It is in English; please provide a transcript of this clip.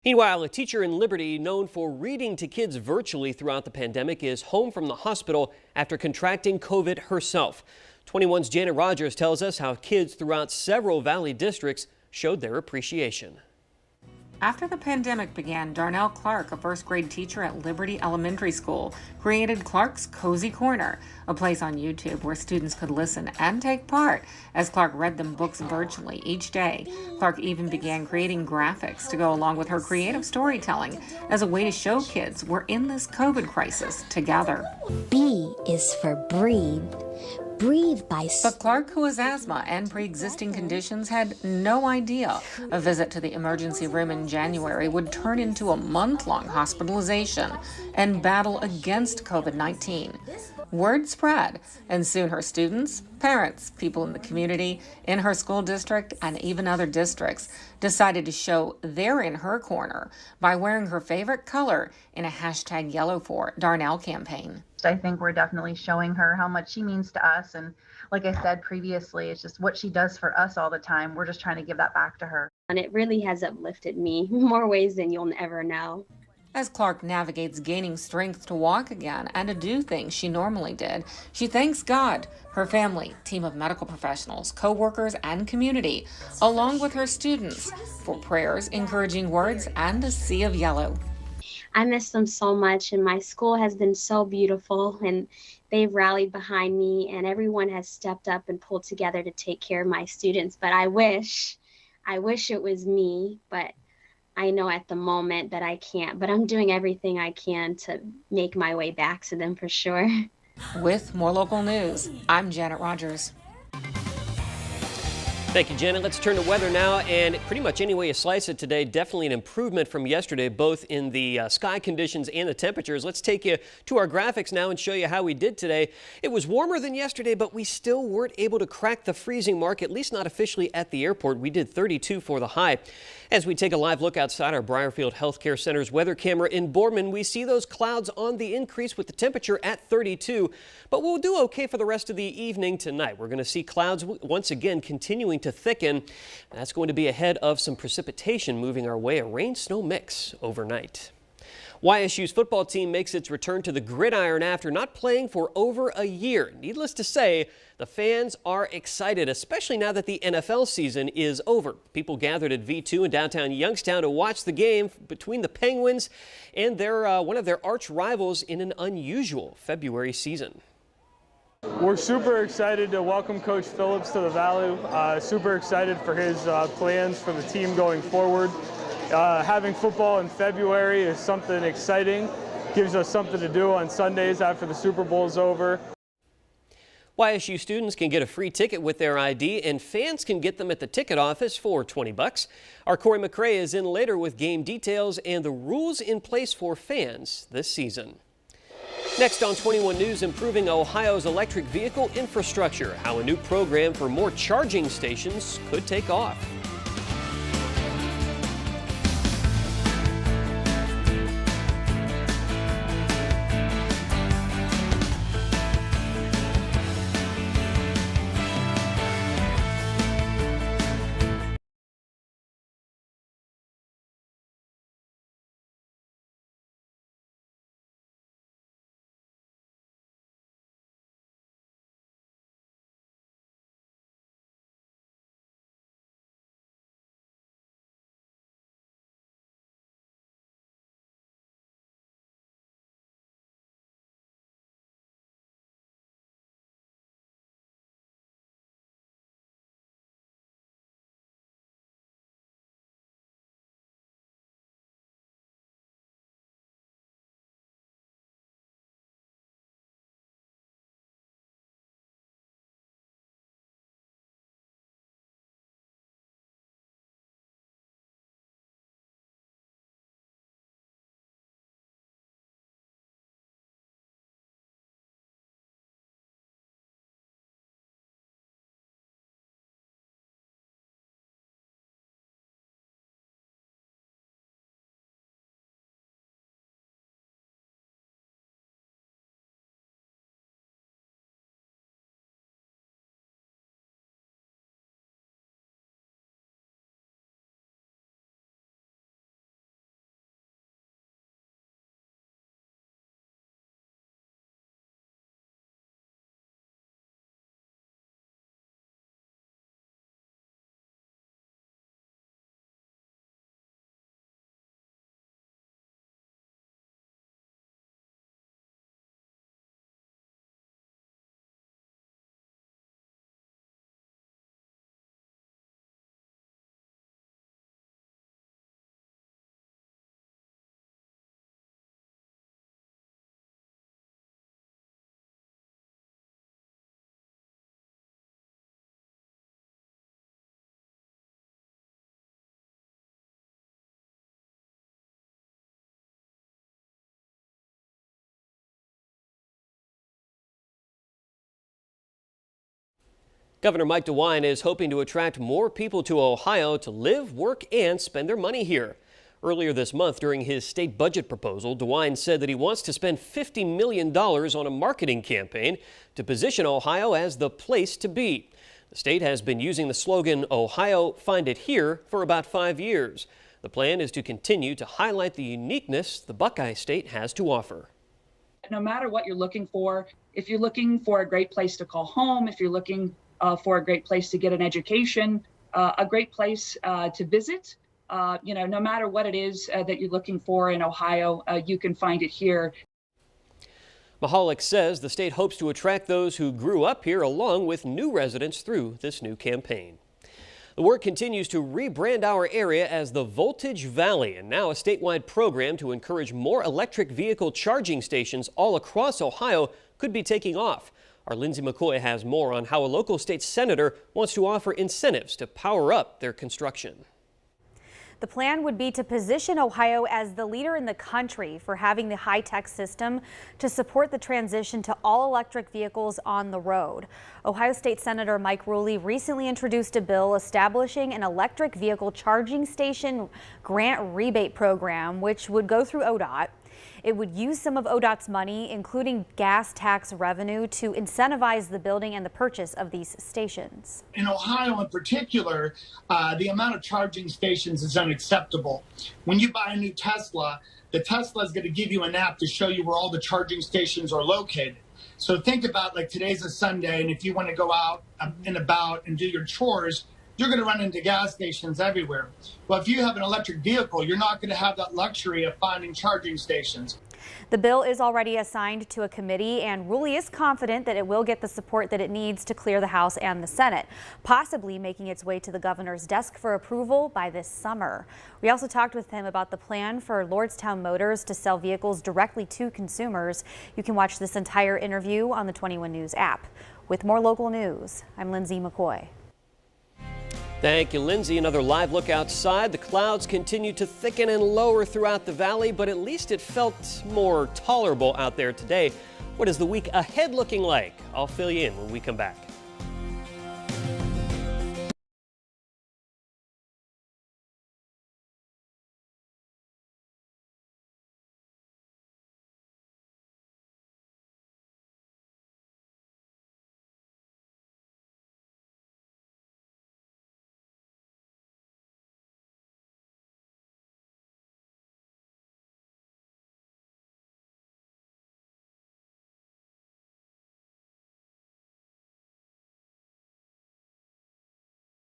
Meanwhile, a teacher in Liberty known for reading to kids virtually throughout the pandemic is home from the hospital after contracting COVID herself. 21's Janet Rogers tells us how kids throughout several Valley districts showed their appreciation. After the pandemic began, Darnell Clark, a first-grade teacher at Liberty Elementary School, created Clark's Cozy Corner, a place on YouTube where students could listen and take part as Clark read them books virtually each day. Clark even began creating graphics to go along with her creative storytelling as a way to show kids we're in this COVID crisis together. B is for breathe. Breathe by... But Clark, who has asthma and pre-existing conditions, had no idea a visit to the emergency room in January would turn into a month-long hospitalization and battle against COVID-19. Word spread, and soon her students, parents, people in the community, in her school district, and even other districts decided to show they're in her corner by wearing her favorite color in a #YellowForDarnell campaign. I think we're definitely showing her how much she means to us. And like I said previously, it's just what she does for us all the time. We're just trying to give that back to her. And it really has uplifted me more ways than you'll ever know. As Clark navigates gaining strength to walk again and to do things she normally did, she thanks God, her family, team of medical professionals, co-workers, and community, along with her students, for prayers, encouraging words, and a sea of yellow. I miss them so much, and my school has been so beautiful, and they've rallied behind me, and everyone has stepped up and pulled together to take care of my students. But I wish it was me, but I know at the moment that I can't, but I'm doing everything I can to make my way back to them for sure. With more local news, I'm Janet Rogers. Thank you, Janet. Let's turn to weather now, and pretty much any way you slice it today, definitely an improvement from yesterday, both in the sky conditions and the temperatures. Let's take you to our graphics now and show you how we did today. It was warmer than yesterday, but we still weren't able to crack the freezing mark, at least not officially at the airport. We did 32 for the high. As we take a live look outside our Briarfield Healthcare Center's weather camera in Boardman, we see those clouds on the increase with the temperature at 32, but we'll do okay for the rest of the evening tonight. We're going to see clouds once again continuing to thicken. That's going to be ahead of some precipitation moving our way, a rain-snow mix overnight. YSU's football team makes its return to the gridiron after not playing for over a year. Needless to say, the fans are excited, especially now that the NFL season is over. People gathered at V2 in downtown Youngstown to watch the game between the Penguins and one of their arch rivals in an unusual February season. We're super excited to welcome Coach Phillips to the Valley. Super excited for his plans for the team going forward. Having football in February is something exciting. Gives us something to do on Sundays after the Super Bowl is over. YSU students can get a free ticket with their ID, and fans can get them at the ticket office for $20. Our Corey McCrae is in later with game details and the rules in place for fans this season. Next on 21 News, improving Ohio's electric vehicle infrastructure, how a new program for more charging stations could take off. Governor Mike DeWine is hoping to attract more people to Ohio to live, work, and spend their money here. Earlier this month, during his state budget proposal, DeWine said that he wants to spend $50 million on a marketing campaign to position Ohio as the place to be. The state has been using the slogan, "Ohio, find it here," for about 5 years. The plan is to continue to highlight the uniqueness the Buckeye State has to offer. No matter what you're looking for, if you're looking for a great place to call home, if you're looking for a great place to get an education, a great place to visit, no matter what it is that you're looking for in Ohio, you can find it here. Mahalik says the state hopes to attract those who grew up here along with new residents through this new campaign. The work continues to rebrand our area as the Voltage Valley, and now a statewide program to encourage more electric vehicle charging stations all across Ohio could be taking off. Our Lindsay McCoy has more on how a local state senator wants to offer incentives to power up their construction. The plan would be to position Ohio as the leader in the country for having the high-tech system to support the transition to all-electric vehicles on the road. Ohio State Senator Mike Rulli recently introduced a bill establishing an electric vehicle charging station grant rebate program, which would go through ODOT. It would use some of ODOT's money, including gas tax revenue, to incentivize the building and the purchase of these stations. In Ohio in particular, the amount of charging stations is unacceptable. When you buy a new Tesla, the Tesla is going to give you an app to show you where all the charging stations are located. So think about, like, today's a Sunday, and if you want to go out and about and do your chores, you're going to run into gas stations everywhere. Well, if you have an electric vehicle, you're not going to have that luxury of finding charging stations. The bill is already assigned to a committee, and Rulli is confident that it will get the support that it needs to clear the House and the Senate, possibly making its way to the governor's desk for approval by this summer. We also talked with him about the plan for Lordstown Motors to sell vehicles directly to consumers. You can watch this entire interview on the 21 News app. With more local news, I'm Lindsay McCoy. Thank you, Lindsay. Another live look outside. The clouds continue to thicken and lower throughout the valley, but at least it felt more tolerable out there today. What is the week ahead looking like? I'll fill you in when we come back.